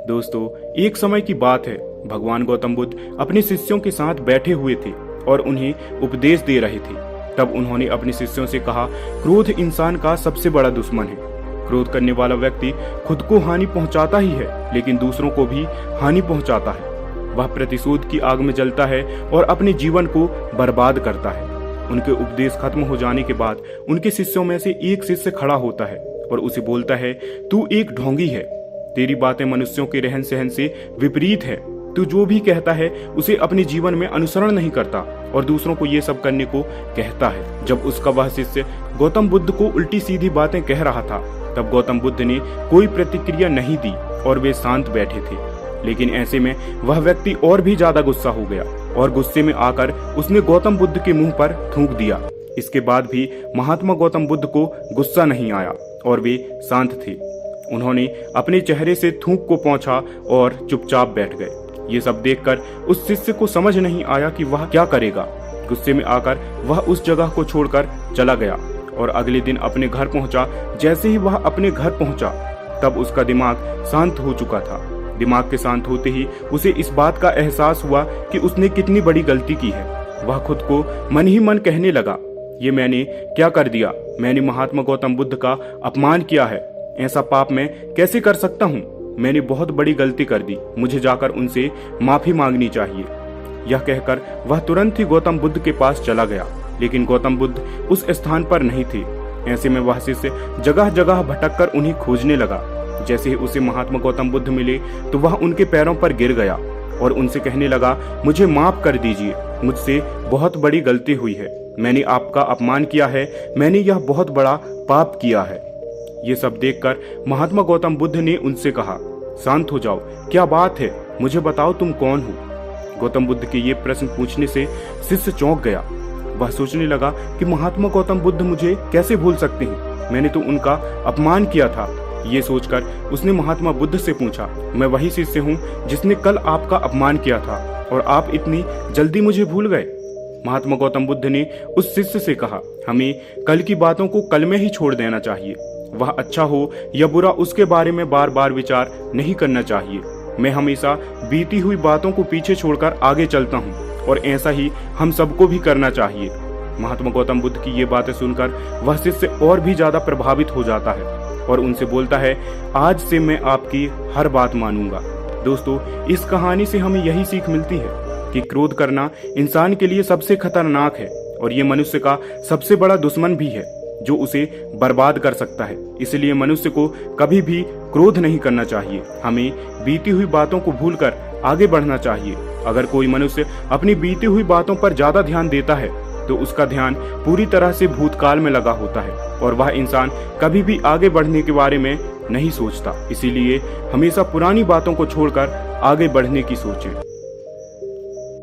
दोस्तों, एक समय की बात है, भगवान गौतम बुद्ध अपने शिष्यों के साथ बैठे हुए थे और उन्हें उपदेश दे रहे थे। तब उन्होंने अपने शिष्यों से कहा, क्रोध इंसान का सबसे बड़ा दुश्मन है। क्रोध करने वाला व्यक्ति खुद को हानि पहुंचाता ही है, लेकिन दूसरों को भी हानि पहुंचाता है। वह प्रतिशोध की आग में जलता है और अपने जीवन को बर्बाद करता है। उनके उपदेश खत्म हो जाने के बाद उनके शिष्यों में से एक शिष्य खड़ा होता है और उसे बोलता है, तू एक ढोंगी है। तेरी बातें मनुष्यों के रहन सहन से विपरीत है। तू जो भी कहता है उसे अपने जीवन में अनुसरण नहीं करता और दूसरों को ये सब करने को कहता है। जब उसका वह शिष्य गौतम बुद्ध को उल्टी सीधी बातें कह रहा था, तब गौतम बुद्ध ने कोई प्रतिक्रिया नहीं दी और वे शांत बैठे थे। लेकिन ऐसे में वह व्यक्ति और भी ज्यादा गुस्सा हो गया और गुस्से में आकर उसने गौतम बुद्ध के मुंह पर थूक दिया। इसके बाद भी महात्मा गौतम बुद्ध को गुस्सा नहीं आया और वे शांत थे। उन्होंने अपने चेहरे से थूक को पोंछा और चुपचाप बैठ गए। ये सब देखकर उस शिष्य को समझ नहीं आया कि वह क्या करेगा। गुस्से में आकर वह उस जगह को छोड़कर चला गया और अगले दिन अपने घर पहुंचा। जैसे ही वह अपने घर पहुंचा, तब उसका दिमाग शांत हो चुका था। दिमाग के शांत होते ही उसे इस बात का एहसास हुआ कि उसने कितनी बड़ी गलती की है। वह खुद को मन ही मन कहने लगा, ये मैंने क्या कर दिया? मैंने महात्मा गौतम बुद्ध का अपमान किया है। ऐसा पाप मैं कैसे कर सकता हूँ? मैंने बहुत बड़ी गलती कर दी। मुझे जाकर उनसे माफी मांगनी चाहिए। यह कहकर वह तुरंत ही गौतम बुद्ध के पास चला गया, लेकिन गौतम बुद्ध उस स्थान पर नहीं थे। ऐसे में वह शिष्य जगह जगह भटककर उन्हें खोजने लगा। जैसे ही उसे महात्मा गौतम बुद्ध मिले तो वह उनके पैरों पर गिर गया और उनसे कहने लगा, मुझे माफ कर दीजिए। मुझसे बहुत बड़ी गलती हुई है। मैंने आपका अपमान किया है। मैंने यह बहुत बड़ा पाप किया है। ये सब देखकर महात्मा गौतम बुद्ध ने उनसे कहा, शांत हो जाओ। क्या बात है? मुझे बताओ, तुम कौन हो? गौतम बुद्ध के ये प्रश्न पूछने से शिष्य चौंक गया। वह सोचने लगा कि महात्मा गौतम बुद्ध मुझे कैसे भूल सकते हैं? मैंने तो उनका अपमान किया था। ये सोचकर उसने महात्मा बुद्ध से पूछा, मैं वही शिष्य हूँ जिसने कल आपका अपमान किया था और आप इतनी जल्दी मुझे भूल गए? महात्मा गौतम बुद्ध ने उस शिष्य से कहा, हमें कल की बातों को कल में ही छोड़ देना चाहिए। वह अच्छा हो या बुरा, उसके बारे में बार बार विचार नहीं करना चाहिए। मैं हमेशा बीती हुई बातों को पीछे छोड़कर आगे चलता हूँ और ऐसा ही हम सबको भी करना चाहिए। महात्मा गौतम बुद्ध की ये बातें सुनकर वह शिष्य और भी ज्यादा प्रभावित हो जाता है और उनसे बोलता है, आज से मैं आपकी हर बात मानूंगा। दोस्तों, इस कहानी से हमें यही सीख मिलती है कि क्रोध करना इंसान के लिए सबसे खतरनाक है और ये मनुष्य का सबसे बड़ा दुश्मन भी है जो उसे बर्बाद कर सकता है। इसलिए मनुष्य को कभी भी क्रोध नहीं करना चाहिए। हमें बीती हुई बातों को भूलकर आगे बढ़ना चाहिए। अगर कोई मनुष्य अपनी बीती हुई बातों पर ज्यादा ध्यान देता है तो उसका ध्यान पूरी तरह से भूतकाल में लगा होता है और वह इंसान कभी भी आगे बढ़ने के बारे में नहीं सोचता। इसीलिए हमेशा पुरानी बातों को छोड़कर आगे बढ़ने की सोचें।